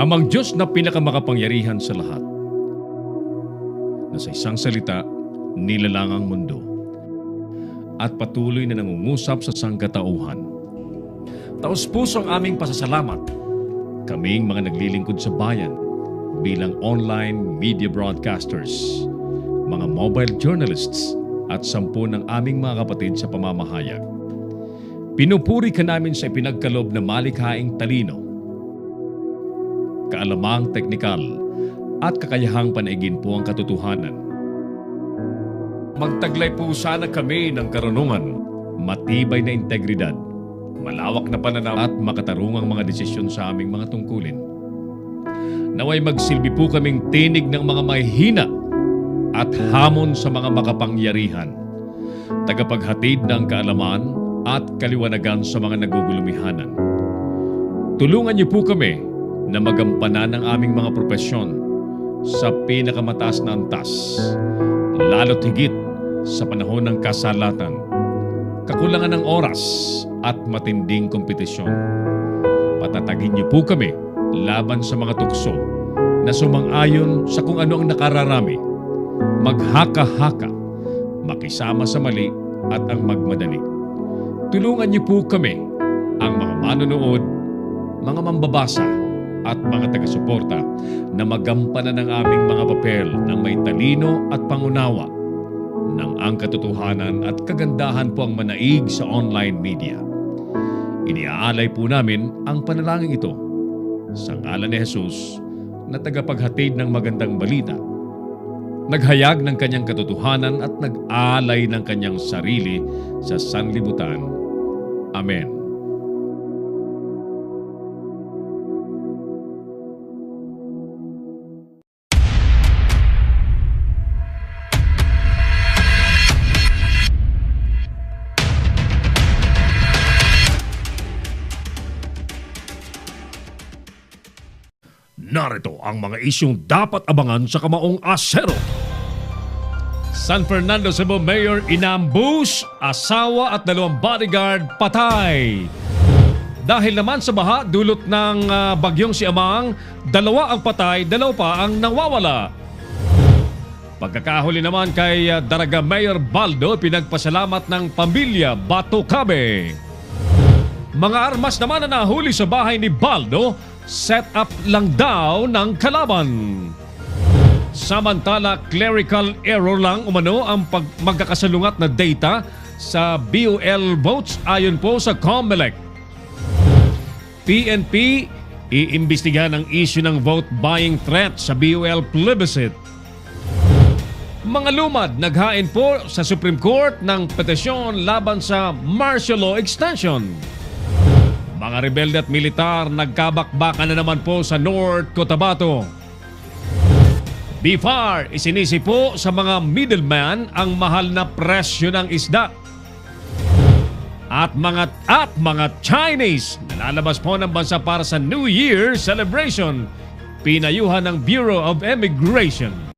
Amang Diyos na pinakamakapangyarihan sa lahat, na sa isang salita, nilalang ang mundo at patuloy na nangungusap sa sangkatauhan. Taos-puso ang aming pasasalamat, kaming mga naglilingkod sa bayan bilang online media broadcasters, mga mobile journalists at 10 ng aming mga kapatid sa pamamahayag. Pinupuri ka namin sa ipinagkaloob na malikhaing talino, kaalamang teknikal at kakayahang panaigin po ang katotohanan. Magtaglay po sana kami ng karunungan, matibay na integridad, malawak na pananaw at makatarungang mga desisyon sa aming mga tungkulin. Naway magsilbi po kaming tinig ng mga mahihina at hamon sa mga makapangyarihan, tagapaghatid ng kaalaman at kaliwanagan sa mga nagugulumihanan. Tulungan niyo po kami na magampanan ang aming mga propesyon sa pinakamataas na antas, lalo't higit sa panahon ng kasalatan, kakulangan ng oras at matinding kompetisyon. Patatagin niyo po kami laban sa mga tukso na sumang-ayon sa kung ano ang nakararami, maghaka-haka, makisama sa mali at ang magmadali. Tulungan niyo po kami, ang mga manonood, mga mambabasa at mga taga-suporta na magampanan ng aming mga papel ng may talino at pangunawa ng ang katotohanan at kagandahan po ang manaig sa online media. Iniaalay po namin ang panalangin ito sa ngalan ni Jesus na tagapaghatid ng magandang balita, naghayag ng kanyang katotohanan at nag-alay ng kanyang sarili sa sanlibutan. Amen. Narito ang mga isyong dapat abangan sa Kamaong Asero. San Fernando, Cebu Mayor inambush, asawa at 2 bodyguard patay. Dahil naman sa baha dulot ng bagyong si Amang, 2 ang patay, 2 pa ang nawawala. Pagkakahuli naman kay Daraga Mayor Baldo, pinagpasalamat ng pamilya Batucabe. Mga armas naman na nahuli sa bahay ni Baldo, set up lang daw ng kalaban. Samantala, clerical error lang umano ang magkakasalungat na data sa BUL votes ayon po sa COMELEC. PNP iimbestigahan ang issue ng vote buying threat sa BUL plebiscite. Mga lumad naghain po sa Supreme Court ng petisyon laban sa martial law extension. Mga rebelde at militar nagkabakbakan na naman po sa North Cotabato. BIFAR isinisi po sa mga middleman ang mahal na presyo ng isda. At mga Chinese nalalabas po ng bansa para sa New Year celebration. Pinayuhan ng Bureau of Immigration.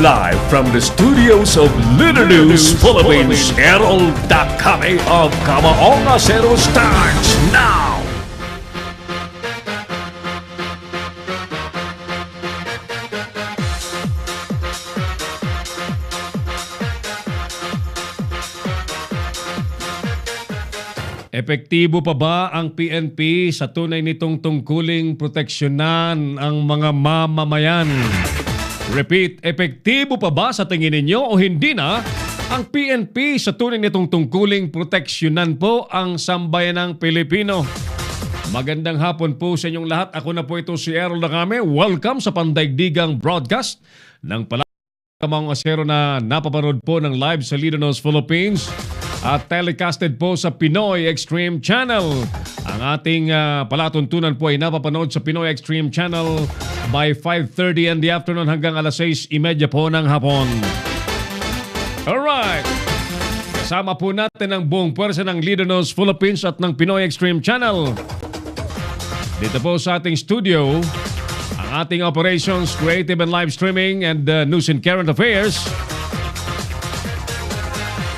Live from the studios of Little News Philippines, Errol Dacame of Kamaong Asero starts now! Epektibo pa ba ang PNP sa tunay nitong tungkuling proteksyonan ang mga mamamayan? Repeat, epektibo pa ba sa tingin ninyo o hindi na ang PNP sa tunay nitong tungkuling proteksyonan po ang sambayanang Pilipino? Magandang hapon po sa inyong lahat. Ako na po ito si Errol Dacame. Welcome sa pandaigdigang broadcast ng Kamaong Asero na napapanood po ng live sa Little News Philippines at telecasted po sa Pinoy Extreme Channel. Ang Ang ating palatuntunan po ay napapanood sa Pinoy Extreme Channel by 5:30 in the afternoon hanggang alas 6:30 po ng hapon. Alright! Kasama po natin ang buong pwersa ng Leader Knows Philippines at ng Pinoy Extreme Channel. Dito po sa ating studio, ang ating operations, creative and live streaming and news and current affairs.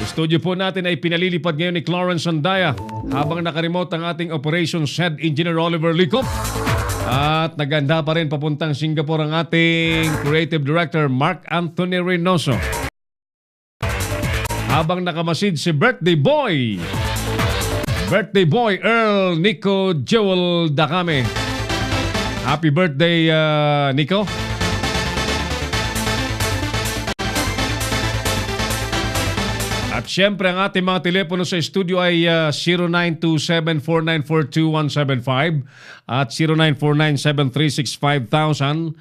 Studio po natin ay pinalilipad ngayon ni Clarence Andaya habang nakaremote ang ating operations head engineer Oliver Licop. At naganda pa rin papuntang Singapore ang ating creative director Mark Anthony Reynoso. Habang nakamasid si birthday boy Earl Nico Joel Dacame. Happy birthday, Nico. At syempre ang ating mga telepono sa studio ay 0927-4942-175 at 0949-736-5000.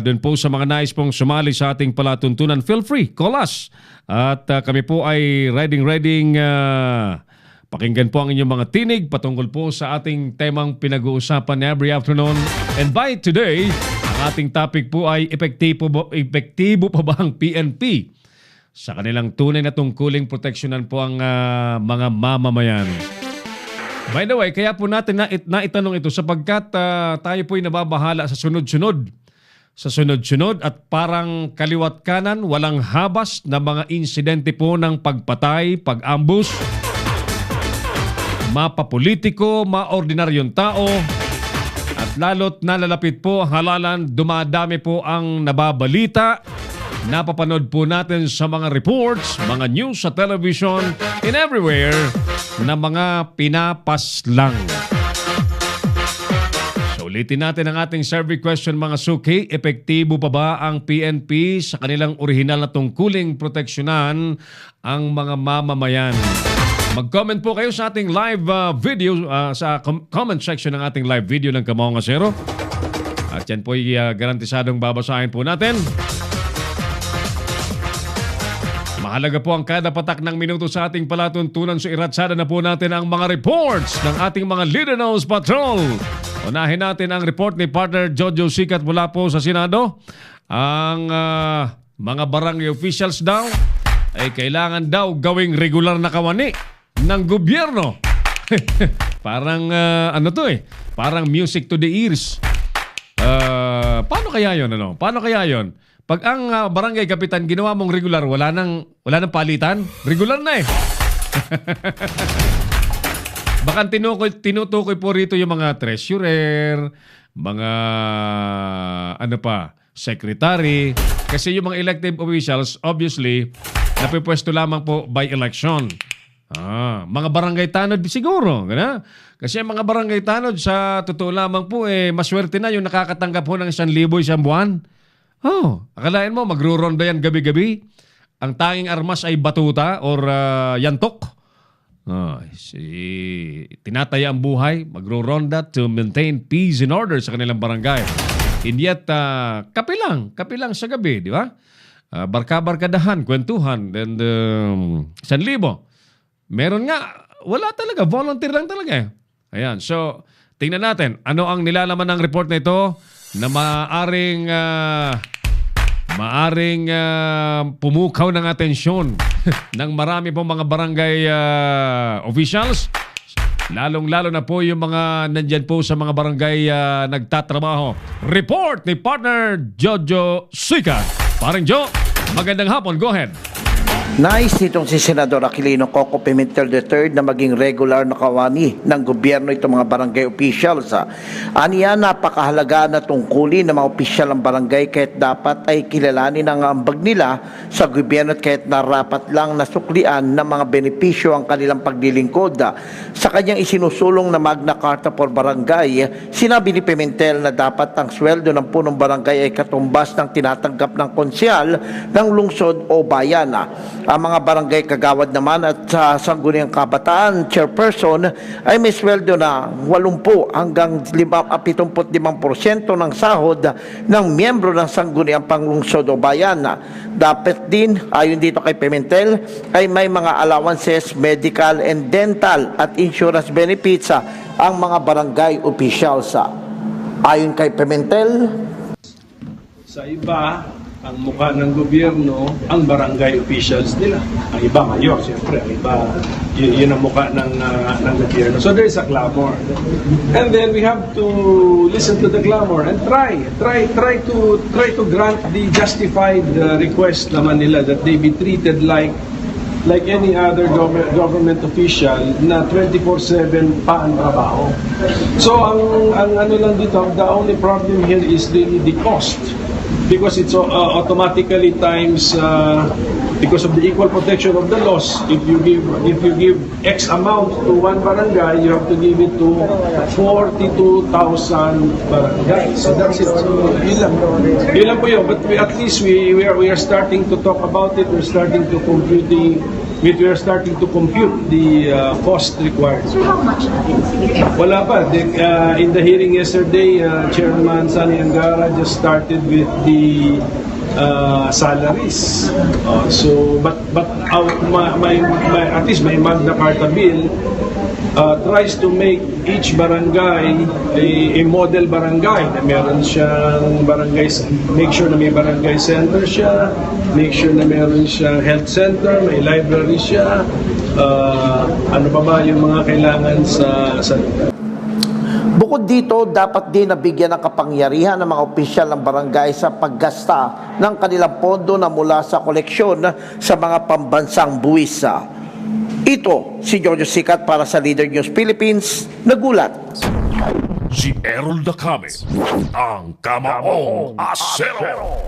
Doon po sa mga nais pong sumali sa ating palatuntunan, feel free, call us. At kami po ay ready pakinggan po ang inyong mga tinig patungkol po sa ating temang pinag-uusapan every afternoon. And by today, ang ating topic po ay epektibo pa ba ang PNP sa kanilang tunay na tungkuling proteksyonan po ang mga mamamayan. By the way, kaya po natin naitanong ito sapagkat tayo po ay nababahala sa sunod-sunod. At parang kaliwat kanan, walang habas na mga insidente po ng pagpatay, pag-ambus, mapapolitiko, maordinaryong tao, at lalo't nalalapit po ang halalan, dumadami po ang nababalita. Napapanood po natin sa mga reports, mga news sa television, and everywhere na mga pinapaslang. So ulitin natin ang ating survey question mga suki. Epektibo pa ba ang PNP sa kanilang orihinal na tungkuling proteksyonan ang mga mamamayan? Mag-comment po kayo sa ating live video, sa comment section ng ating live video ng Kamao Ngasero. At yan po ay garantisadong babasahin po natin. Mahalaga po ang kada patak ng minuto sa ating palatuntunan. So iratsada na po natin ang mga reports ng ating mga Leader Knows Patrol. Unahin natin ang report ni partner Jojo Sikat mula po sa Senado. Ang mga barangay officials daw ay kailangan daw gawing regular na kawani ng gobyerno. Parang parang music to the ears. Paano kaya yun? Paano kaya yun? Pag ang barangay kapitan ginawa mong regular, wala nang palitan, regular na eh. Baka tinutukoy po rito yung mga treasurer, mga secretary. Kasi yung mga elective officials, obviously, napipwesto lamang po by election. Mga barangay tanod siguro. Gana? Kasi ang mga barangay tanod, sa totoo lamang po, maswerte na yung nakakatanggap po ng 1,000 isang buwan. Akalain mo, magruronda yan gabi-gabi. Ang tanging armas ay batuta or yantok. Tinataya ang buhay, magruronda to maintain peace and order sa kanilang barangay. And yet, kape lang sa gabi, di ba? Barka-barkadahan, kwentuhan, and 1,000. Meron nga, wala talaga, volunteer lang talaga eh. Ayan, so, tingnan natin, ano ang nilalaman ng report na ito na maaring pumukaw ng atensyon ng marami pong mga barangay officials. Lalong-lalo na po yung mga nandyan po sa mga barangay nagtatrabaho. Report ni partner Jojo Sikat. Parang Joe, magandang hapon. Go ahead. Nais nitong si Senador Aquilino Coco Pimentel III na maging regular na kawani ng gobyerno itong mga barangay officials. Aniya, napakahalaga na tungkulin ng mga opisyal ng barangay kahit dapat ay kilalanin ang ambag nila sa gobyerno at kahit narapat lang nasuklian ng mga benepisyo ang kanilang paglilingkod. Sa kanyang isinusulong na Magna Carta for Barangay, sinabi ni Pimentel na dapat ang sweldo ng punong barangay ay katumbas ng tinatanggap ng konsyal ng lungsod o bayan. Ang mga barangay kagawad naman at sa Sangguniang Kabataan Chairperson ay may sweldo na 80 hanggang 75% ng sahod ng miyembro ng Sangguniang Panglungsod o Bayan. Dapat din, ayon dito kay Pimentel, ay may mga allowances, medical and dental at insurance benefits ang mga barangay officials. Ayon kay Pimentel, sa iba, ang mukha ng gobyerno, ang barangay officials nila. Ang iba mayor, siyempre. Ang iba, yun ang mukha ng gobyerno. So there is a clamor. And then we have to listen to the clamor and try to grant the justified request naman nila that they be treated like any other government official na 24/7 pa ang trabaho. So ang ano lang dito, the only problem here is the cost. Because it's automatically times because of the equal protection of the laws. If you give X amount to one barangay, you have to give it to 42,000 barangays. So that's it. So, yun lang po yun. But at least we are starting to talk about it. We're starting to compute the cost required. So how much is? Wala pa. In the hearing yesterday, Chairman Sani Angara just started with the salaries. But at least my Magna Carta bill tries to make each barangay a model barangay na meron siyang barangay, make sure na may barangay center siya, make sure na meron siyang health center, may library siya, ano pa ba yung mga kailangan sa lugar. bukod dito, dapat din nabigyan ng kapangyarihan ng mga opisyal ng barangay sa paggasta ng kanilang pondo na mula sa koleksyon sa mga pambansang buwis. Ito si Jojo Sikat para sa Leader News Philippines, nagulat. Si Errol Dacame, ang Kamaong Asero.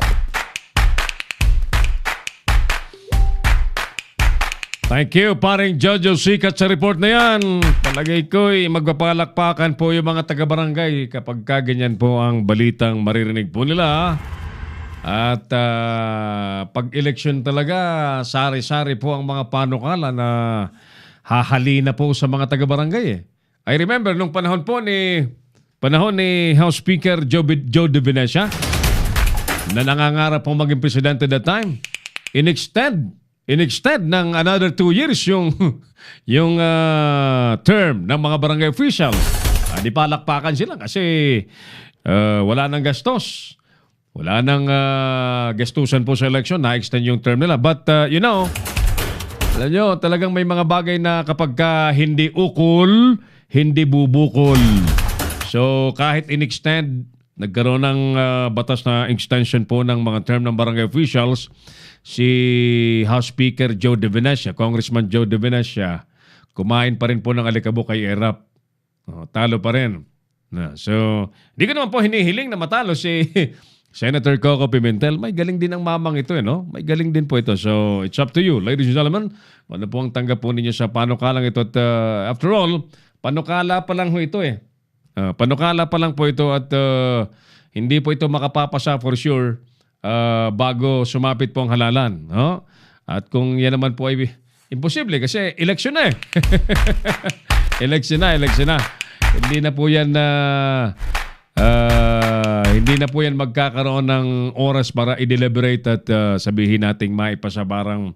Thank you, paring Jojo Sikat sa report na yan. Palagay ko'y magpapalakpakan po yung mga taga-barangay kapag kaganyan po ang balitang maririnig po nila. At pag-eleksyon talaga, sari-sari po ang mga panukala na hahalina po sa mga taga-barangay. I remember nung panahon ni House Speaker Joe De Venecia na nangangarap pong maging presidente that time. In-extend ng another 2 years yung term ng mga barangay officials. Di palakpakan sila kasi wala nang gastos. Wala nang gastusan po sa election. Na-extend yung term nila. But, alam nyo, talagang may mga bagay na kapag hindi ukol, hindi bubukol. So, kahit in-extend, nagkaroon ng batas na extension po ng mga term ng barangay officials, si House Speaker Joe De Venecia, Congressman Joe De Venecia, kumain pa rin po ng alikabok kay Erap. Talo pa rin. So, hindi ko naman po hinihiling na matalo si Senator Coco Pimentel. May galing din ang mamang ito, no? May galing din po ito. So, it's up to you, ladies and gentlemen. Ano po ang tanggap po ninyo sa panukalang ito? At after all, panukala pa lang po ito eh. Panukala pa lang po ito at hindi po ito makapapasa for sure bago sumapit po ang halalan. No? At kung yan naman po ay imposible kasi eleksyon na eh. Eleksyon na. Hindi na po yan magkakaroon ng oras para i-deliberate at sabihin nating maipasa parang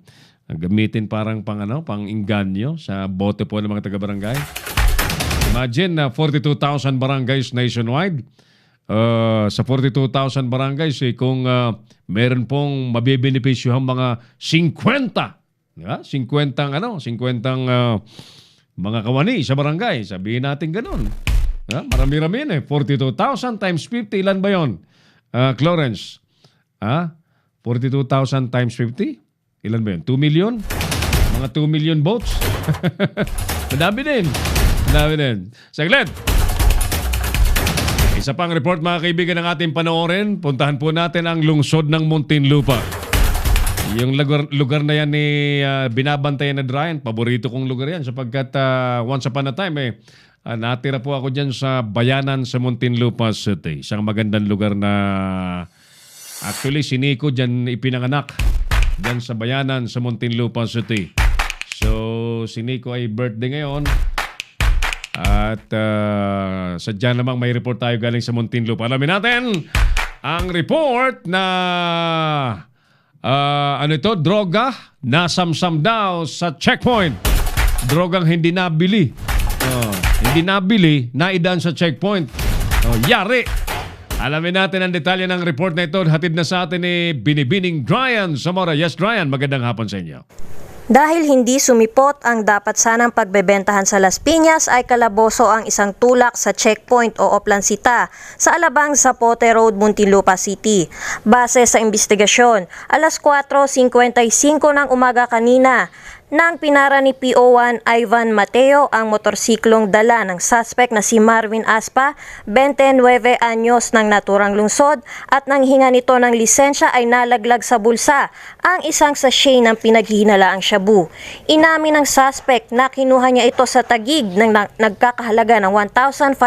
gamitin parang pang inganyo sa bote po ng mga taga-barangay. Imagine na 42,000 barangays nationwide. Sa 42,000 barangays, kung meron pong mabibenepisyuhan mga 50, 50 mga kawani sa barangay. Sabihin natin ganun. Marami-rami yun eh. 42,000 times 50, ilan ba yun? Clarence? 42,000 times 50? Ilan ba yun? 2 million? Mga 2 million votes? Madami din. Saglit! Isa pang report mga kaibigan ng ating panoorin. Puntahan po natin ang lungsod ng Muntinlupa. Yung lugar na yan ni binabantayan na Ryan. Paborito kong lugar yan sapagkat once upon a time natira po ako dyan sa Bayanan sa Muntinlupa City. Isang magandang lugar na actually si Nico dyan ipinanganak. dyan sa Bayanan sa Muntinlupa City. So, si Nico ay birthday ngayon. At sadya namang may report tayo galing sa Muntinlupa. Alamin natin ang report na droga nasamsam daw sa checkpoint. Drogang hindi nabili. Hindi nabili, naidaan sa checkpoint. Yari! Alamin natin ang detalye ng report na ito. Hatid na sa atin ni Binibining Dryan Zamora. Yes, Dryan, magandang hapon sa inyo. Dahil hindi sumipot ang dapat sanang pagbebentahan sa Las Piñas ay kalaboso ang isang tulak sa checkpoint o Oplansita sa Alabang Zapote Road, Muntinlupa City. Base sa investigasyon, alas 4:55 ng umaga kanina, nang pinara ni PO1 Ivan Mateo ang motorsiklong dala ng suspect na si Marvin Aspa, 29 anyos ng naturang lungsod, at nang hinga nito ng lisensya ay nalaglag sa bulsa ang isang sachet ng pinaghihinalaang shabu. Inamin ng suspect na kinuha niya ito sa Taguig ng nagkakahalaga ng 1,500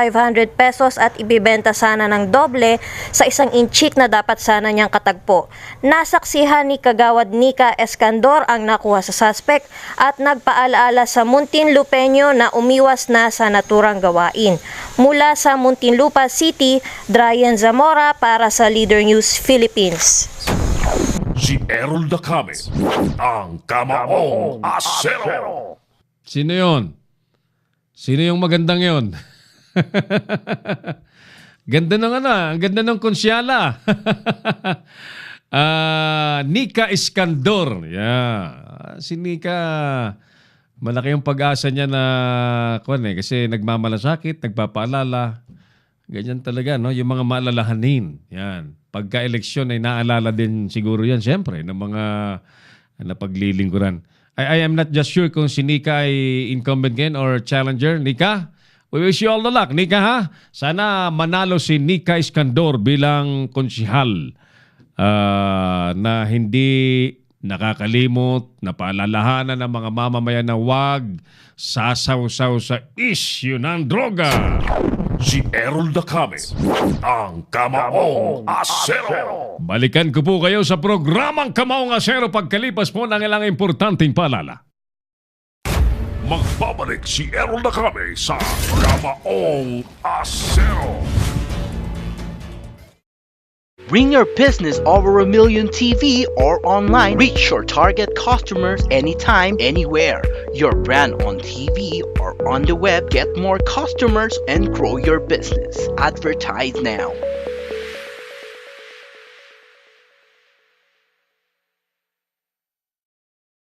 pesos at ibibenta sana ng doble sa isang inchik na dapat sana niyang katagpo. Nasaksihan ni Kagawad Nika Escandor ang nakuha sa suspect at nagpaalaala sa Muntinlupeño na umiwas na sa naturang gawain. Mula sa Muntinlupa City, Dryan Zamora para sa Leader News Philippines. Si Errol Dacame, ang Kamaong Asero. Sino yon? Sino yung magandang yon? Ganda ng ang ganda ng konsyala. Nika Escandor. Yeah. Si Nika, malaki yung pag-asa niya na kasi nagmamalasakit, nagpapaalala. Ganyan talaga, no? Yung mga maalalahanin. Yan. Pagka-eleksyon ay naalala din siguro yan, siyempre, ng mga napaglilingkuran. I am not just sure kung si Nika ay incumbent ngayon or challenger. Nika, we wish you all the luck. Nika, ha? Sana manalo si Nika Escandor bilang konsihal. Na hindi nakakalimot, napaalalahanan ng mga mamamayan na wag sasawsaw sa issue ng droga. Si Errol Dacame, ang Kamaong Asero. Balikan ko po kayo sa programang Kamaong Asero pagkalipas po ng ilang importanteng paalala. Magbabalik si Errol Dacame sa Kamaong Asero. Bring your business over 1 million TV or online. Reach your target customers anytime, anywhere. Your brand on TV or on the web. Get more customers and grow your business. Advertise now.